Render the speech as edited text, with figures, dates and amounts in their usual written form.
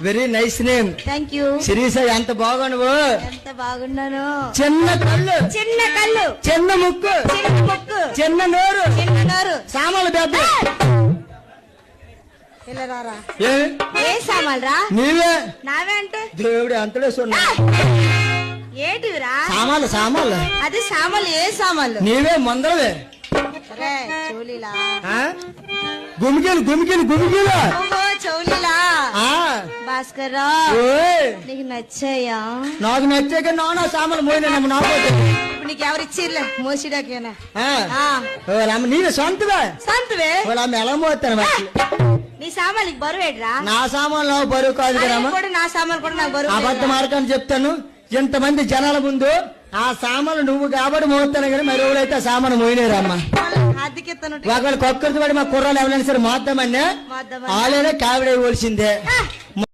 Very nice name. Thank you. Shirisha ఎంత బాగున్నావు. ఎంత బాగున్నాను. చిన్న కళ్ళు, చిన్న కళ్ళు, చిన్న ముక్కు, చిన్న ముక్కు, చిన్న నోరు, చిన్న నోరు, సామాన్లు పెద్ద. ఇలా రారా. ఏ ఏ సామాన్లు రా? నీవే. నావే అంటే దేవుడు అంతడే సున్నా. ఏంటివిరా? సామాన్లు సామాన్లు. అది సామాన్లు. ఏ సామాన్లు? నీవే ముందరవే. సరే చౌలీలా. గుమికీలు గుమికీలు గుమికీలు. ఓహో చౌలీలా. భాస్కర్ రా, ఓయ్ నీకు నచ్చాయా? నాకు నచ్చాక నా సామాన్లు మోయినా నాకు. ఇప్పుడు నీకు ఎవరు ఇచ్చిర్లే మోసిడాకేనా? నీవే సొంతవే. సొంతవే. వాళ్ళ ఆమె ఎలా మోస్తాను. నీ సామాన్లకి బరువేడ్రా? నా సామాన్లు బరువు కాదు కదమ్మా. కూడా నా సామాన్లు కూడా నాకు బరువు. అబద్ధ మార్గాన్ని చెప్తాను. ఇంతమంది జనాల ముందు ఆ సామాన్లు నువ్వు కాబట్టి మోస్తాను కానీ మరి ఎవరైతే ఆ సామాను మోయినారమ్మా. ఒకళ్ళు కొక్కరితో పడి మా కుర్రాలు ఎవరైనా సరే మోద్దామన్నా వాళ్ళైనా కావిడ ఇవ్వాల్సిందే.